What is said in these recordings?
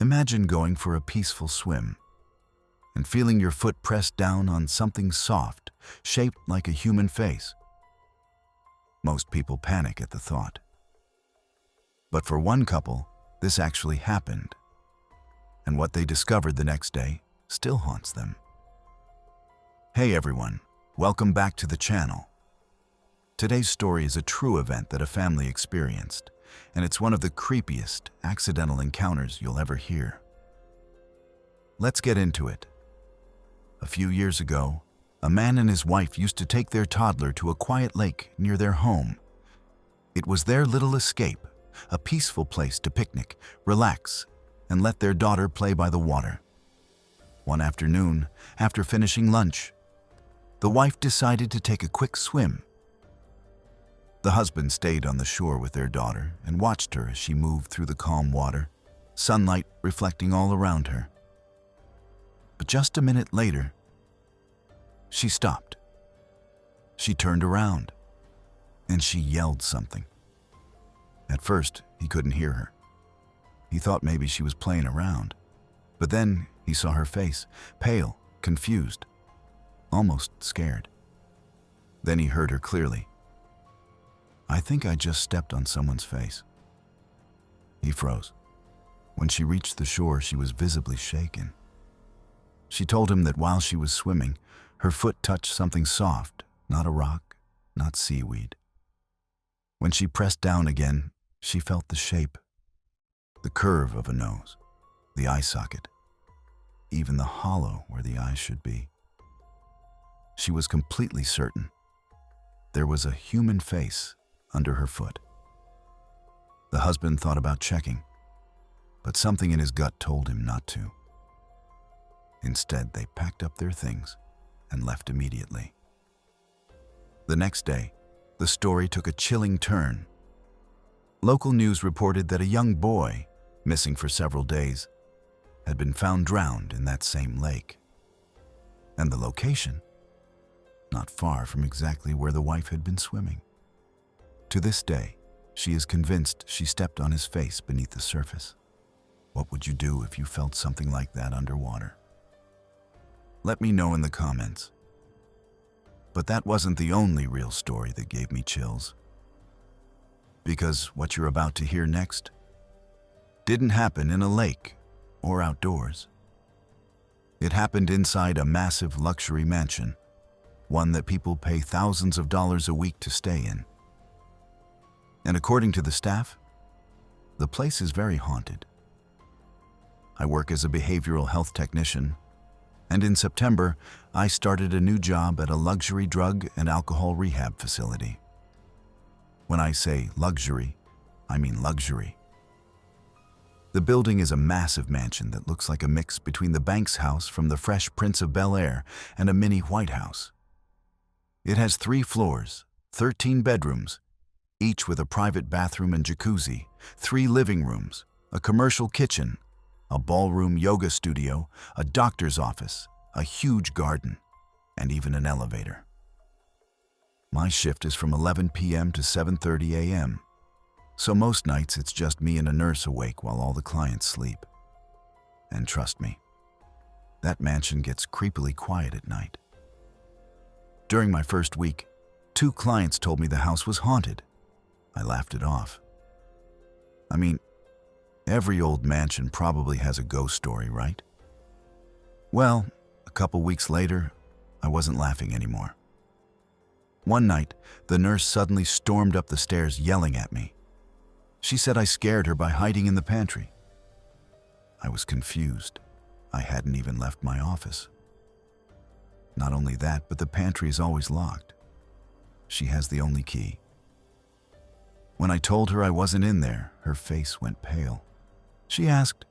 Imagine going for a peaceful swim and feeling your foot pressed down on something soft, shaped like a human face. Most people panic at the thought. But for one couple, this actually happened, and what they discovered the next day still haunts them. Hey everyone, welcome back to the channel. Today's story is a true event that a family experienced, and it's one of the creepiest accidental encounters you'll ever hear. Let's get into it. A few years ago, a man and his wife used to take their toddler to a quiet lake near their home. It was their little escape, a peaceful place to picnic, relax, and let their daughter play by the water. One afternoon, after finishing lunch, the wife decided to take a quick swim. The husband stayed on the shore with their daughter and watched her as she moved through the calm water, sunlight reflecting all around her. But just a minute later, she stopped. She turned around, and she yelled something. At first, he couldn't hear her. He thought maybe she was playing around, but then he saw her face, pale, confused, almost scared. Then he heard her clearly. "I think I just stepped on someone's face." He froze. When she reached the shore, she was visibly shaken. She told him that while she was swimming, her foot touched something soft, not a rock, not seaweed. When she pressed down again, she felt the shape, the curve of a nose, the eye socket, even the hollow where the eyes should be. She was completely certain there was a human face under her foot. The husband thought about checking, but something in his gut told him not to. Instead, they packed up their things and left immediately. The next day, the story took a chilling turn. Local news reported that a young boy, missing for several days, had been found drowned in that same lake. And the location, not far from exactly where the wife had been swimming. To this day, she is convinced she stepped on his face beneath the surface. What would you do if you felt something like that underwater? Let me know in the comments. But that wasn't the only real story that gave me chills. Because what you're about to hear next didn't happen in a lake or outdoors. It happened inside a massive luxury mansion, one that people pay thousands of dollars a week to stay in. And according to the staff, the place is very haunted. I work as a behavioral health technician, and in September, I started a new job at a luxury drug and alcohol rehab facility. When I say luxury, I mean luxury. The building is a massive mansion that looks like a mix between the Banks house from The Fresh Prince of Bel-Air and a mini White House. It has 3 floors, 13 bedrooms, each with a private bathroom and jacuzzi, 3 living rooms, a commercial kitchen, a ballroom yoga studio, a doctor's office, a huge garden, and even an elevator. My shift is from 11 p.m. to 7:30 a.m., so most nights it's just me and a nurse awake while all the clients sleep. And trust me, that mansion gets creepily quiet at night. During my first week, 2 clients told me the house was haunted. I laughed it off. I mean, every old mansion probably has a ghost story, right? Well, a couple weeks later, I wasn't laughing anymore. One night, the nurse suddenly stormed up the stairs yelling at me. She said I scared her by hiding in the pantry. I was confused. I hadn't even left my office. Not only that, but the pantry is always locked. She has the only key. When I told her I wasn't in there, her face went pale. She asked,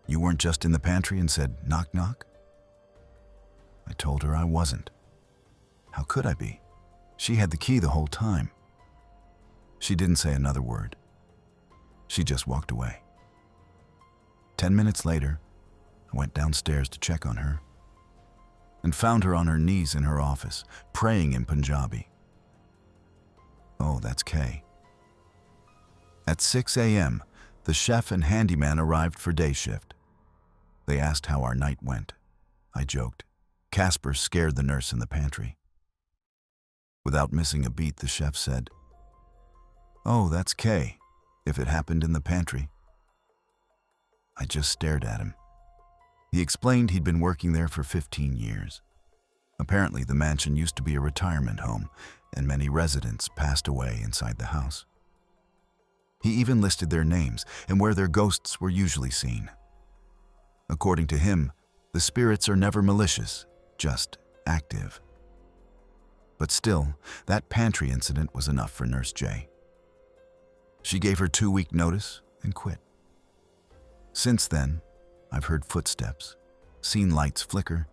"You weren't just in the pantry and said, 'knock, knock'?" I told her I wasn't. How could I be? She had the key the whole time. She didn't say another word. She just walked away. 10 minutes later, I went downstairs to check on her and found her on her knees in her office, praying in Punjabi. Oh, that's Kay. At 6 a.m., The chef and handyman arrived for day shift. They asked how our night went. I joked. Casper scared the nurse in the pantry. Without missing a beat, the chef said, "Oh, that's Kay, if it happened in the pantry." I just stared at him. He explained he'd been working there for 15 years. Apparently, the mansion used to be a retirement home, and many residents passed away inside the house. He even listed their names and where their ghosts were usually seen. According to him, the spirits are never malicious, just active. But still, that pantry incident was enough for Nurse J. She gave her 2-week notice and quit. Since then, I've heard footsteps, seen lights flicker,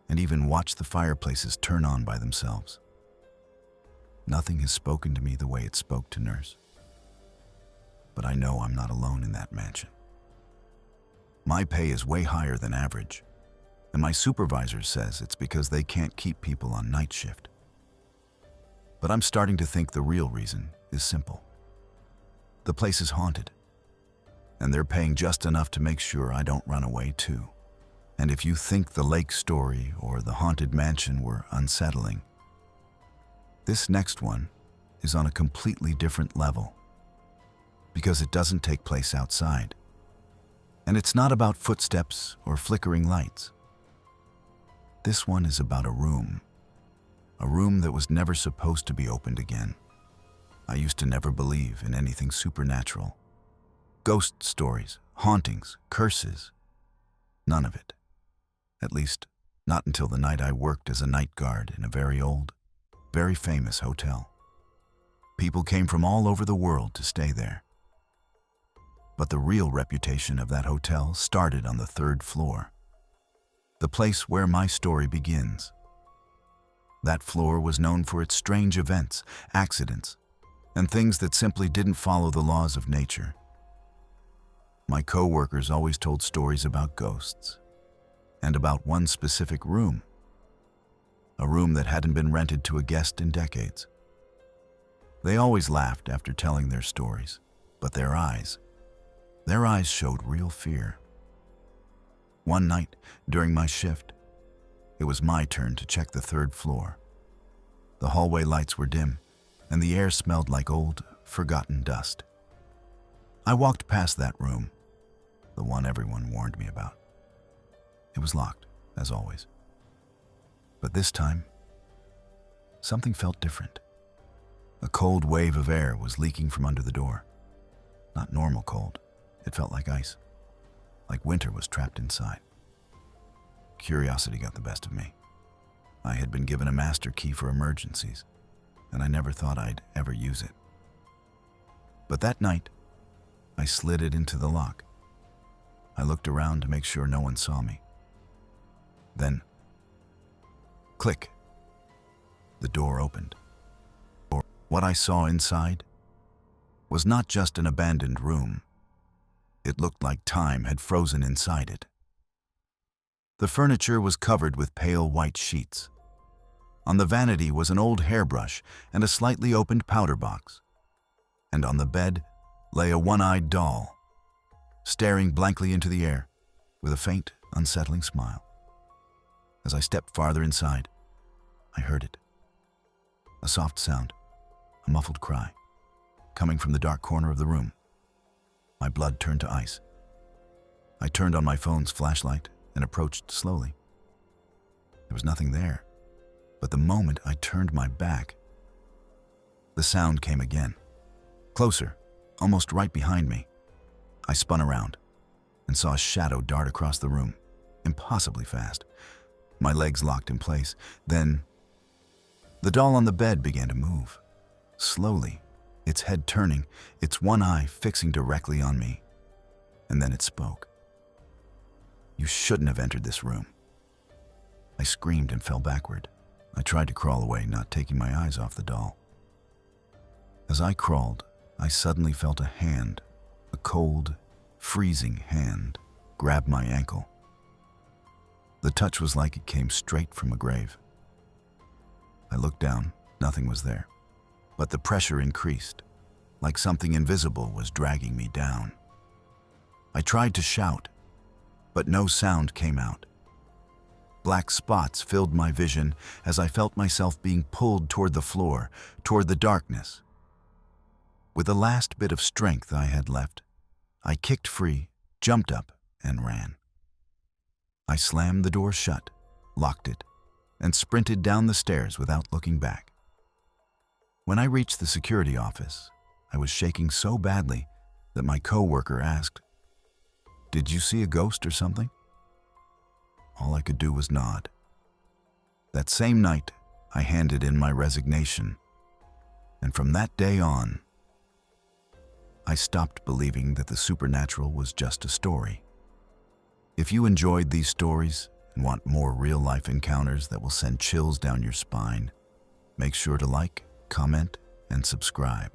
and even watched the fireplaces turn on by themselves. Nothing has spoken to me the way it spoke to Nurse. But I know I'm not alone in that mansion. My pay is way higher than average, and my supervisor says it's because they can't keep people on night shift. But I'm starting to think the real reason is simple. The place is haunted, and they're paying just enough to make sure I don't run away too. And if you think the lake story or the haunted mansion were unsettling, this next one is on a completely different level, because it doesn't take place outside. And it's not about footsteps or flickering lights. This one is about a room that was never supposed to be opened again. I used to never believe in anything supernatural. Ghost stories, hauntings, curses, none of it. At least, not until the night I worked as a night guard in a very old, very famous hotel. People came from all over the world to stay there. But the real reputation of that hotel started on the 3rd floor, the place where my story begins. That floor was known for its strange events, accidents, and things that simply didn't follow the laws of nature. My co-workers always told stories about ghosts, and about one specific room, a room that hadn't been rented to a guest in decades. They always laughed after telling their stories, but their eyes showed real fear. One night, during my shift, it was my turn to check the 3rd floor. The hallway lights were dim, and the air smelled like old, forgotten dust. I walked past that room, the one everyone warned me about. It was locked, as always. But this time, something felt different. A cold wave of air was leaking from under the door. Not normal cold. It felt like ice, like winter was trapped inside. Curiosity got the best of me. I had been given a master key for emergencies, and I never thought I'd ever use it. But that night, I slid it into the lock. I looked around to make sure no one saw me. Then, click, the door opened. What I saw inside was not just an abandoned room. It looked like time had frozen inside it. The furniture was covered with pale white sheets. On the vanity was an old hairbrush and a slightly opened powder box. And on the bed lay a one-eyed doll, staring blankly into the air with a faint, unsettling smile. As I stepped farther inside, I heard it. A soft sound, a muffled cry, coming from the dark corner of the room. My blood turned to ice. I turned on my phone's flashlight and approached slowly. There was nothing there, but the moment I turned my back, the sound came again. Closer, almost right behind me. I spun around and saw a shadow dart across the room, impossibly fast. My legs locked in place. Then, the doll on the bed began to move, slowly, its head turning, its one eye fixing directly on me. And then it spoke. "You shouldn't have entered this room." I screamed and fell backward. I tried to crawl away, not taking my eyes off the doll. As I crawled, I suddenly felt a hand, a cold, freezing hand, grab my ankle. The touch was like it came straight from a grave. I looked down, nothing was there, but the pressure increased, like something invisible was dragging me down. I tried to shout, but no sound came out. Black spots filled my vision as I felt myself being pulled toward the floor, toward the darkness. With the last bit of strength I had left, I kicked free, jumped up, and ran. I slammed the door shut, locked it, and sprinted down the stairs without looking back. When I reached the security office, I was shaking so badly that my coworker asked, "Did you see a ghost or something?" All I could do was nod. That same night, I handed in my resignation, and from that day on, I stopped believing that the supernatural was just a story. If you enjoyed these stories and want more real-life encounters that will send chills down your spine, make sure to like, comment, and subscribe.